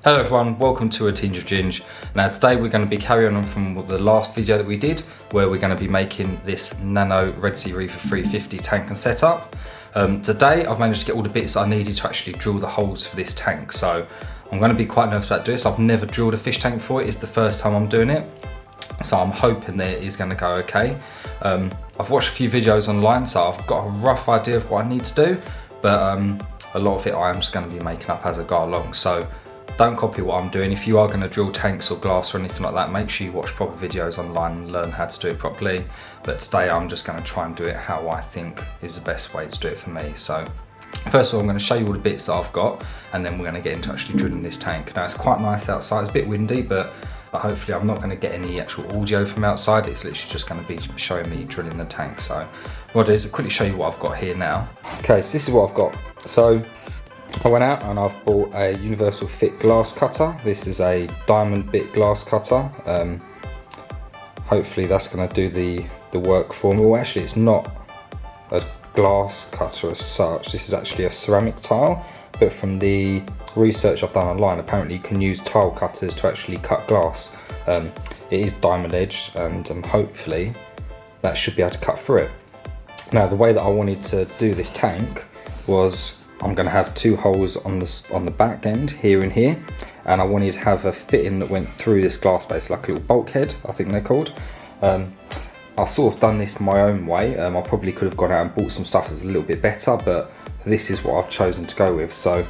Hello everyone, welcome to A Tinge of Ginge. Now today we're going to be carrying on from the last video that we did, where we're going to be making this Nano Red Sea Reefer 350 tank and setup. Today I've managed to get all the bits I needed to actually drill the holes for this tank, so I'm going to be quite nervous about doing this. I've never drilled a fish tank before, it's the first time I'm doing it, so I'm hoping that it is going to go okay. I've watched a few videos online, so I've got a rough idea of what I need to do, but a lot of it I am just going to be making up as I go along, so don't copy what I'm doing. If you are going to drill tanks or glass or anything like that, make sure you watch proper videos online and learn how to do it properly. But today I'm just going to try and do it how I think is the best way to do it for me. So first of all, I'm going to show you all the bits that I've got, and then we're going to get into actually drilling this tank. Now it's quite nice outside, it's a bit windy, but hopefully I'm not going to get any actual audio from outside. It's literally just going to be showing me drilling the tank. So what I'll do is I'll quickly show you what I've got here now. Okay, so this is what I've got. So I went out and I've bought a universal fit glass cutter. This is a diamond bit glass cutter. Hopefully that's going to do the work for me. Well, actually it's not a glass cutter as such. This is actually a ceramic tile, but from the research I've done online, apparently you can use tile cutters to actually cut glass. It is diamond edged, and hopefully that should be able to cut through it. Now the way that I wanted to do this tank was, I'm going to have two holes on the back end, here and here, and I wanted to have a fitting that went through this glass base, like a little bulkhead, I think they're called. I've sort of done this my own way. I probably could have gone out and bought some stuff that's a little bit better, but this is what I've chosen to go with. So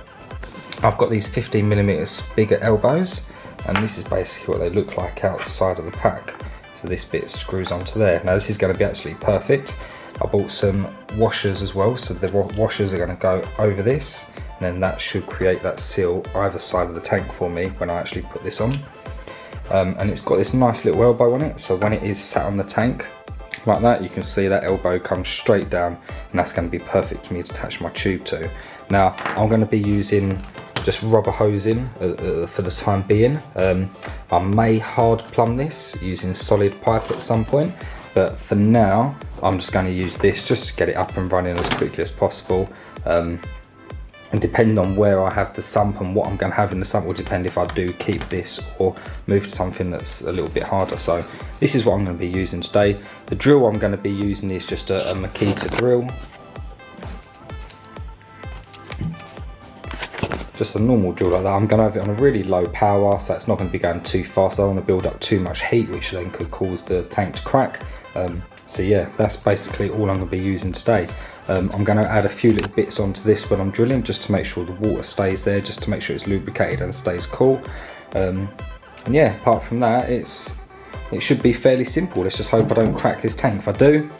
I've got these 15mm spigot elbows, and this is basically what they look like outside of the pack. So this bit screws onto there. Now this is going to be absolutely perfect. I bought some washers as well, so the washers are going to go over this, and then that should create that seal either side of the tank for me when I actually put this on. And it's got this nice little elbow on it, so when it is sat on the tank like that, you can see that elbow comes straight down, and that's going to be perfect for me to attach my tube to. Now I'm going to be using just rubber hosing for the time being. I may hard plumb this using solid pipe at some point, but for now I'm just going to use this just to get it up and running as quickly as possible. And depending on where I have the sump and what I'm going to have in the sump will depend if I do keep this or move to something that's a little bit harder. So this is what I'm going to be using today. The drill I'm going to be using is just a Makita drill. Just a normal drill like that. I'm going to have it on a really low power, so it's not going to be going too fast. I don't want to build up too much heat, which then could cause the tank to crack. So yeah, that's basically all I'm going to be using today. I'm going to add a few little bits onto this when I'm drilling, just to make sure the water stays there, just to make sure it's lubricated and stays cool. And yeah, apart from that, it should be fairly simple. Let's just hope I don't crack this tank. If I do,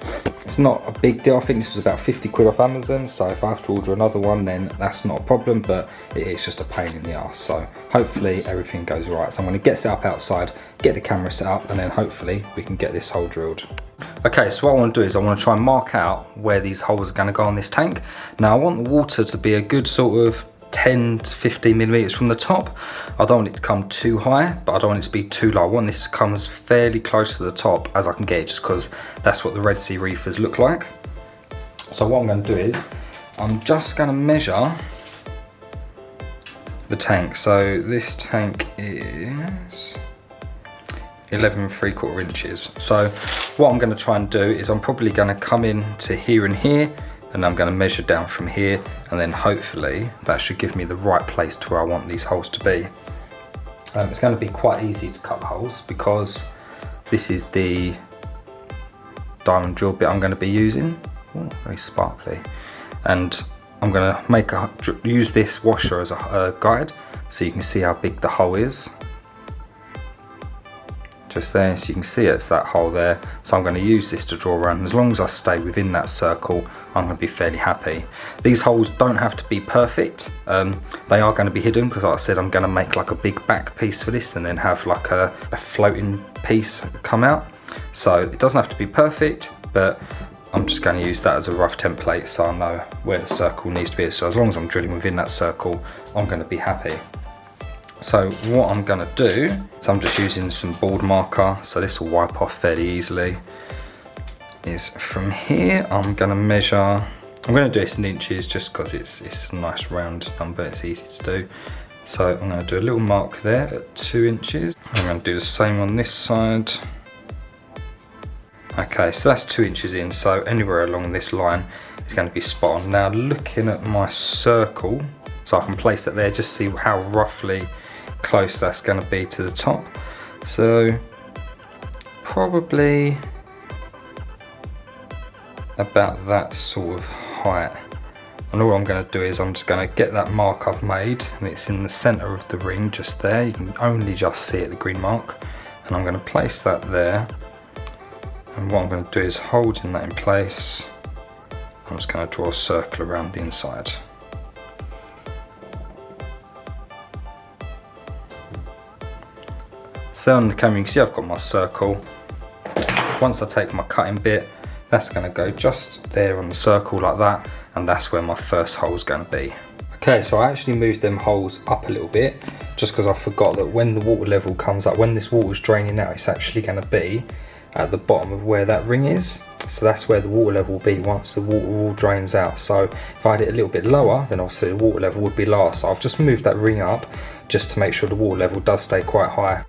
it's not a big deal. I think this was about 50 quid off Amazon, so if I have to order another one, then that's not a problem, but it's just a pain in the arse. So hopefully everything goes right. So I'm going to get set up outside, get the camera set up, and then hopefully we can get this hole drilled. Okay, so what I want to do is I want to try and mark out where these holes are going to go on this tank. Now I want the water to be a good sort of 10 to 15 millimeters from the top. I don't want it to come too high, but I don't want it to be too low. I want this to come as fairly close to the top as I can get it, just because that's what the Red Sea Reefers look like. So what I'm going to do is I'm just going to measure the tank. So this tank is 11 3/4 inches. So what I'm going to try and do is I'm probably going to come in to here and here, and I'm going to measure down from here, and then hopefully that should give me the right place to where I want these holes to be. It's going to be quite easy to cut the holes because this is the diamond drill bit I'm going to be using. Ooh, very sparkly. And I'm going to use this washer as a guide, so you can see how big the hole is. Just there, so you can see it's that hole there. So I'm going to use this to draw around. As long as I stay within that circle, I'm going to be fairly happy. These holes don't have to be perfect. They are going to be hidden because, like I said, I'm going to make like a big back piece for this and then have like a floating piece come out. So it doesn't have to be perfect, but I'm just going to use that as a rough template so I know where the circle needs to be. So as long as I'm drilling within that circle, I'm going to be happy. So what I'm going to do, so I'm just using some board marker, so this will wipe off fairly easily, is from here I'm going to measure, I'm going to do this in inches just because it's a nice round number, it's easy to do. So I'm going to do a little mark there at 2 inches. I'm going to do the same on this side. Okay, so that's 2 inches in, so anywhere along this line is going to be spot on. Now looking at my circle, so I can place that there, just see how roughly close that's going to be to the top. So probably about that sort of height. And all I'm going to do is I'm just going to get that mark I've made, and it's in the centre of the ring just there. You can only just see it, the green mark. And I'm going to place that there. And what I'm going to do is holding that in place, I'm just going to draw a circle around the inside. So on the camera you can see I've got my circle. Once I take my cutting bit, that's going to go just there on the circle like that, and that's where my first hole is going to be. Okay, so I actually moved them holes up a little bit just because I forgot that when the water level comes up, when this water is draining out, it's actually going to be at the bottom of where that ring is. So that's where the water level will be once the water all drains out. So if I had it a little bit lower, then obviously the water level would be lower. So I've just moved that ring up just to make sure the water level does stay quite high.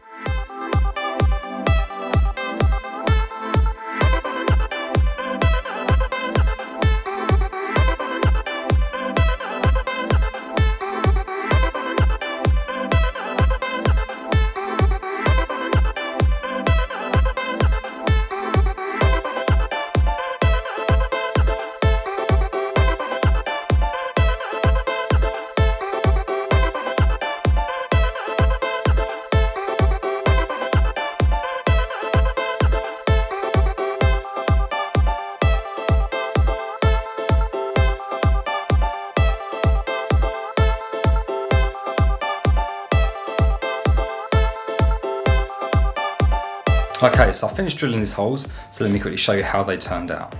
Okay, so I finished drilling these holes, so let me quickly show you how they turned out.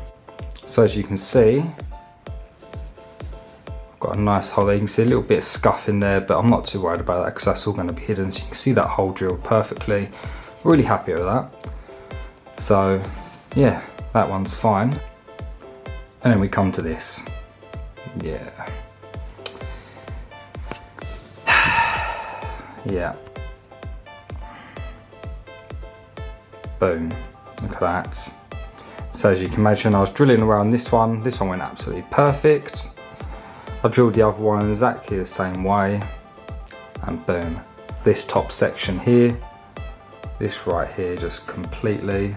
So as you can see, I've got a nice hole there. You can see a little bit of scuff in there, but I'm not too worried about that because that's all going to be hidden. So you can see that hole drilled perfectly. Really happy with that. So yeah, that one's fine. And then we come to this. Yeah. Yeah. Boom, look at that. So as you can imagine, I was drilling around this one went absolutely perfect. I drilled the other one exactly the same way, and boom, this top section here, this right here just completely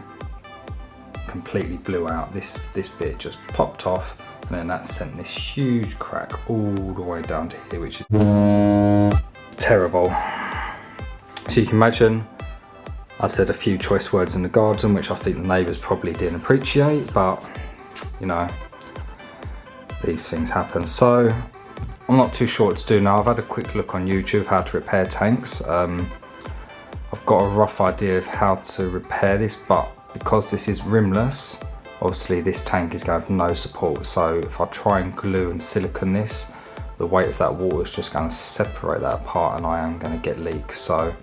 blew out. This bit just popped off, and then that sent this huge crack all the way down to here, which is terrible. So you can imagine, I'd said a few choice words in the garden, which I think the neighbours probably didn't appreciate, but you know, these things happen. So I'm not too sure what to do now. I've had a quick look on YouTube how to repair tanks. I've got a rough idea of how to repair this, but because this is rimless, obviously this tank is going to have no support. So if I try and glue and silicone this, the weight of that water is just going to separate that apart, and I am going to get leaks. So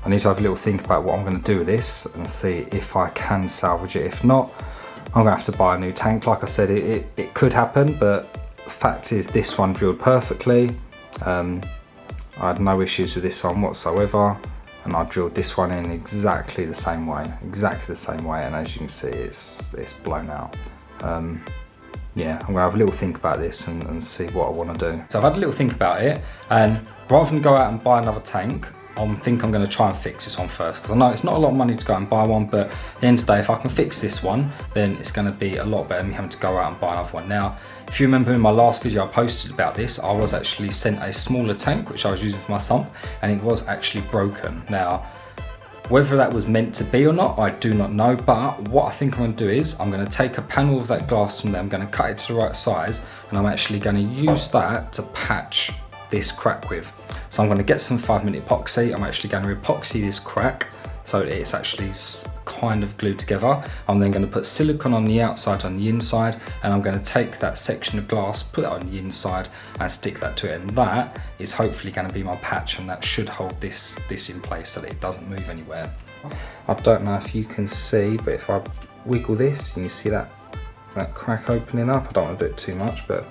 I need to have a little think about what I'm going to do with this and see if I can salvage it. If not, I'm going to have to buy a new tank. Like I said, it could happen, but the fact is this one drilled perfectly. I had no issues with this one whatsoever, and I drilled this one in exactly the same way, and as you can see, it's blown out. Yeah, I'm going to have a little think about this and see what I want to do. So I've had a little think about it, and rather than go out and buy another tank, I think I'm going to try and fix this one first, because I know it's not a lot of money to go and buy one, but at the end of the day, if I can fix this one, then it's going to be a lot better than me having to go out and buy another one. Now, if you remember in my last video I posted about this, I was actually sent a smaller tank which I was using for my sump, and it was actually broken. Now, whether that was meant to be or not, I do not know, but what I think I'm going to do is I'm going to take a panel of that glass from there, I'm going to cut it to the right size, and I'm actually going to use that to patch this crack with. So I'm going to get some 5-minute epoxy. I'm actually going to epoxy this crack so it's actually kind of glued together. I'm then going to put silicone on the outside, on the inside, and I'm going to take that section of glass, put it on the inside and stick that to it, and that is hopefully going to be my patch, and that should hold this in place so that it doesn't move anywhere. I don't know if you can see, but if I wiggle this, and you see that crack opening up, I don't want to do it too much, but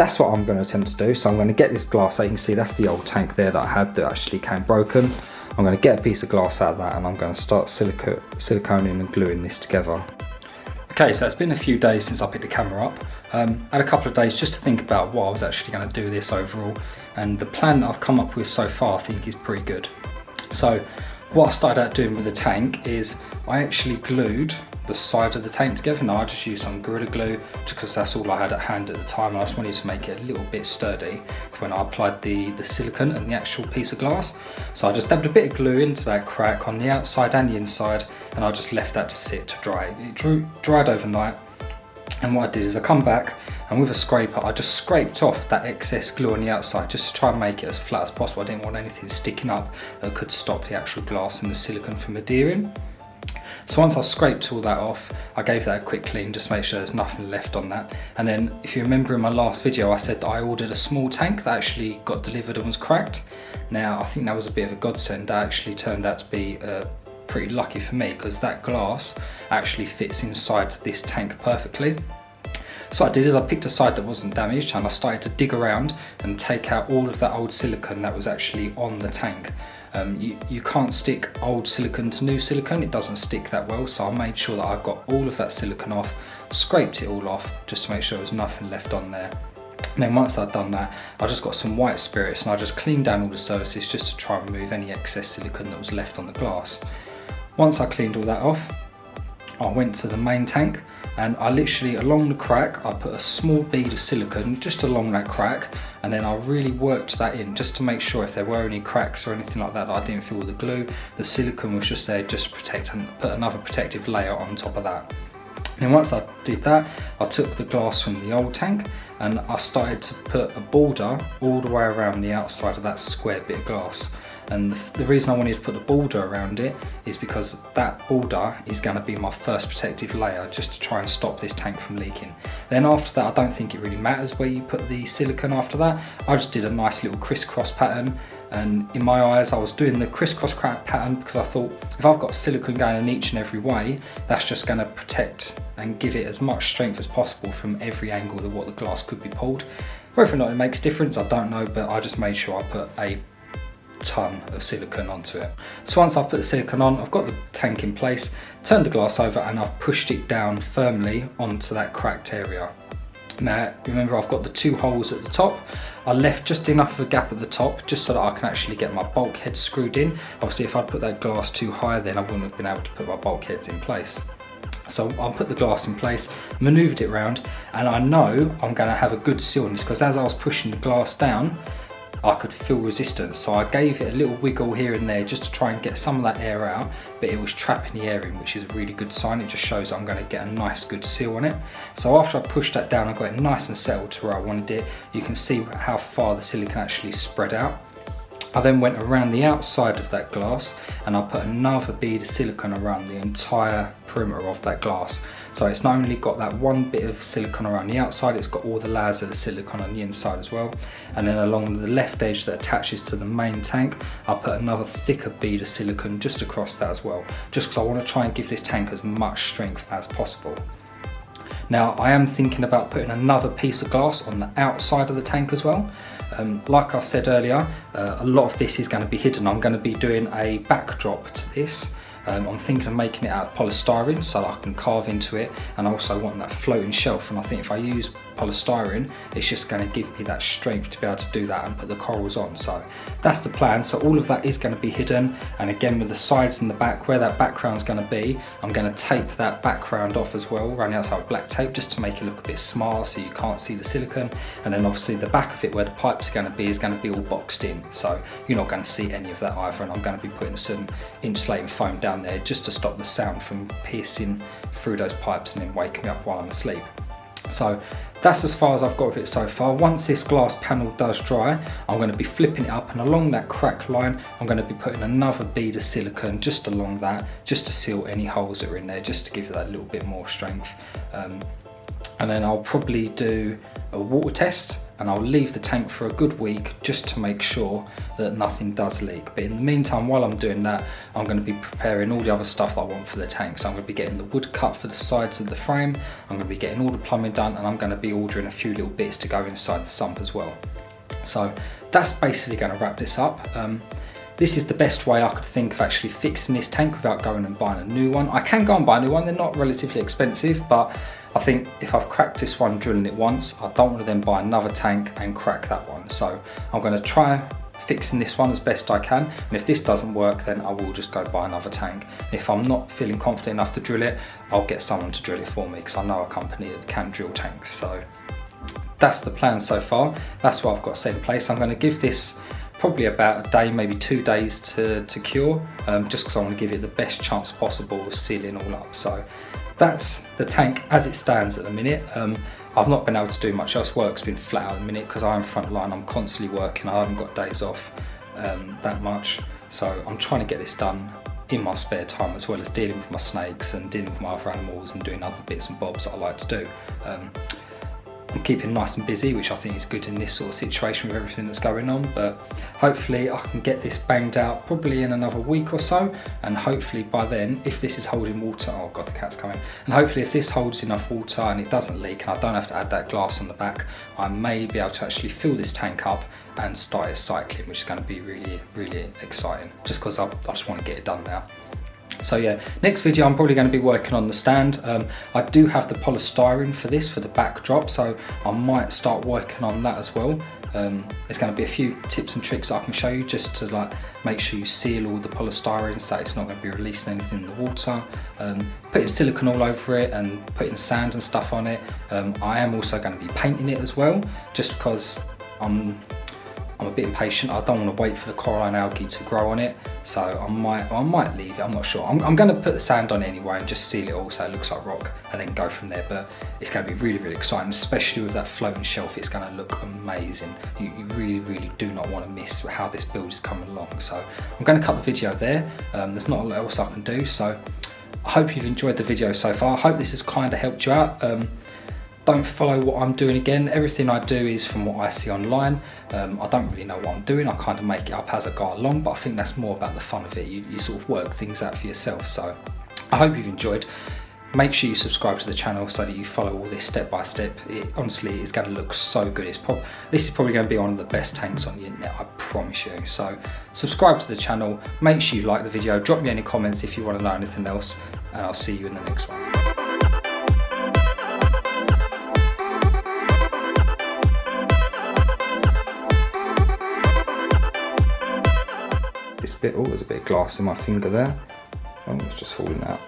that's what I'm going to attempt to do. So I'm going to get this glass out. You can see that's the old tank there that I had that actually came broken. I'm going to get a piece of glass out of that and I'm going to start siliconing and gluing this together. Okay, so it's been a few days since I picked the camera up. I had a couple of days just to think about what I was actually going to do this overall, and the plan that I've come up with so far I think is pretty good. So what I started out doing with the tank is I actually glued the side of the tank together. Now I just used some Gorilla Glue just because that's all I had at hand at the time, and I just wanted to make it a little bit sturdy for when I applied the silicone and the actual piece of glass. So I just dabbed a bit of glue into that crack on the outside and the inside, and I just left that to sit to dry. It dried overnight, and what I did is I come back and with a scraper I just scraped off that excess glue on the outside just to try and make it as flat as possible. I didn't want anything sticking up that could stop the actual glass and the silicone from adhering. So once I scraped all that off, I gave that a quick clean just to make sure there's nothing left on that. And then if you remember in my last video I said that I ordered a small tank that actually got delivered and was cracked. Now I think that was a bit of a godsend. That actually turned out to be pretty lucky for me because that glass actually fits inside this tank perfectly. So what I did is I picked a side that wasn't damaged and I started to dig around and take out all of that old silicone that was actually on the tank. You can't stick old silicone to new silicone, it doesn't stick that well, so I made sure that I got all of that silicone off, scraped it all off just to make sure there was nothing left on there. And then once I'd done that, I just got some white spirits and I just cleaned down all the surfaces just to try and remove any excess silicone that was left on the glass. Once I cleaned all that off, I went to the main tank and I literally, along the crack, I put a small bead of silicone just along that crack, and then I really worked that in just to make sure if there were any cracks or anything like that, I didn't feel the glue. The silicone was just there just to protect, and put another protective layer on top of that. And once I did that, I took the glass from the old tank and I started to put a border all the way around the outside of that square bit of glass. And the reason I wanted to put the border around it is because that border is going to be my first protective layer just to try and stop this tank from leaking. Then after that, I don't think it really matters where you put the silicone after that. I just did a nice little crisscross pattern, and in my eyes I was doing the crisscross pattern because I thought if I've got silicone going in each and every way, that's just going to protect and give it as much strength as possible from every angle of what the glass could be pulled. Whether or not it makes a difference, I don't know, but I just made sure I put a ton of silicone onto it. So once I've put the silicone on, I've got the tank in place, turned the glass over and I've pushed it down firmly onto that cracked area. Now remember, I've got the two holes at the top. I left just enough of a gap at the top just so that I can actually get my bulkhead screwed in. Obviously if I'd put that glass too high, then I wouldn't have been able to put my bulkheads in place. So I'll put the glass in place, manoeuvred it around, and I know I'm going to have a good seal on this because as I was pushing the glass down, I could feel resistance, so I gave it a little wiggle here and there just to try and get some of that air out, but it was trapping the air in, which is a really good sign. It just shows I'm going to get a nice good seal on it. So after I pushed that down and got it nice and settled to where I wanted it, you can see how far the silicone actually spread out. I then went around the outside of that glass and I put another bead of silicone around the entire perimeter of that glass. So it's not only got that one bit of silicone around the outside, it's got all the layers of the silicone on the inside as well. And then along the left edge that attaches to the main tank, I put another thicker bead of silicone just across that as well, just because I want to try and give this tank as much strength as possible. Now I am thinking about putting another piece of glass on the outside of the tank as well. Like I said earlier, a lot of this is going to be hidden. I'm going to be doing a backdrop to this. I'm thinking of making it out of polystyrene so that I can carve into it, and I also want that floating shelf, and I think if I use polystyrene it's just going to give me that strength to be able to do that and put the corals on. So that's the plan. So all of that is going to be hidden, and again with the sides and the back where that background is going to be, I'm going to tape that background off as well around the outside with black tape just to make it look a bit smart so you can't see the silicone. And then obviously the back of it where the pipes are going to be is going to be all boxed in, so you're not going to see any of that either, and I'm going to be putting some insulating foam down there just to stop the sound from piercing through those pipes and then waking me up while I'm asleep. So that's as far as I've got with it so far. Once this glass panel does dry, I'm going to be flipping it up, and along that crack line I'm going to be putting another bead of silicone just along that, just to seal any holes that are in there, just to give it that little bit more strength. And then I'll probably do a water test and I'll leave the tank for a good week just to make sure that nothing does leak. But in the meantime, while I'm doing that, I'm going to be preparing all the other stuff that I want for the tank. So I'm going to be getting the wood cut for the sides of the frame, I'm going to be getting all the plumbing done, and I'm going to be ordering a few little bits to go inside the sump as well. So that's basically going to wrap this up. This is the best way I could think of actually fixing this tank without going and buying a new one. I can go and buy a new one, they're not relatively expensive, but I think if I've cracked this one drilling it once, I don't want to then buy another tank and crack that one. So I'm going to try fixing this one as best I can, and if this doesn't work, then I will just go buy another tank. If I'm not feeling confident enough to drill it, I'll get someone to drill it for me, because I know a company that can drill tanks. So that's the plan so far. That's what I've got set in place. I'm going to give this probably about a day, maybe 2 days to cure, just because I want to give it the best chance possible of sealing all up. So that's the tank as it stands at the minute. I've not been able to do much else. Work's been flat out at the minute because I'm front line, I'm constantly working, I haven't got days off that much. So I'm trying to get this done in my spare time, as well as dealing with my snakes and dealing with my other animals and doing other bits and bobs that I like to do. I'm keeping nice and busy, which I think is good in this sort of situation with everything that's going on, but hopefully I can get this banged out probably in another week or so, and hopefully by then, if this is holding water, oh god, the cat's coming, and hopefully if this holds enough water and it doesn't leak and I don't have to add that glass on the back, I may be able to actually fill this tank up and start it cycling, which is going to be really, really exciting, just because I just want to get it done now. So yeah, next video I'm probably going to be working on the stand. I do have the polystyrene for this, for the backdrop, so I might start working on that as well. There's going to be a few tips and tricks I can show you just to like make sure you seal all the polystyrene so it's not going to be releasing anything in the water. Putting silicone all over it and putting sand and stuff on it. I am also going to be painting it as well, just because I'm a bit impatient. I don't want to wait for the coralline algae to grow on it, so I might leave it, I'm not sure. I'm going to put the sand on it anyway and just seal it all so it looks like rock, and then go from there. But it's going to be really, really exciting, especially with that floating shelf. It's going to look amazing. You really, really do not want to miss how this build is coming along. So I'm going to cut the video there. There's not a lot else I can do, so I hope you've enjoyed the video so far. I hope this has kind of helped you out. Don't follow what I'm doing again. Everything I do is from what I see online. I don't really know what I'm doing. I kind of make it up as I go along, but I think that's more about the fun of it. You sort of work things out for yourself. So I hope you've enjoyed. Make sure you subscribe to the channel so that you follow all this step by step. It honestly is going to look so good. This is probably going to be one of the best tanks on the internet, I promise you. So subscribe to the channel. Make sure you like the video. Drop me any comments if you want to know anything else, and I'll see you in the next one. Oh, there's a bit of glass in my finger there. Oh, it's just falling out.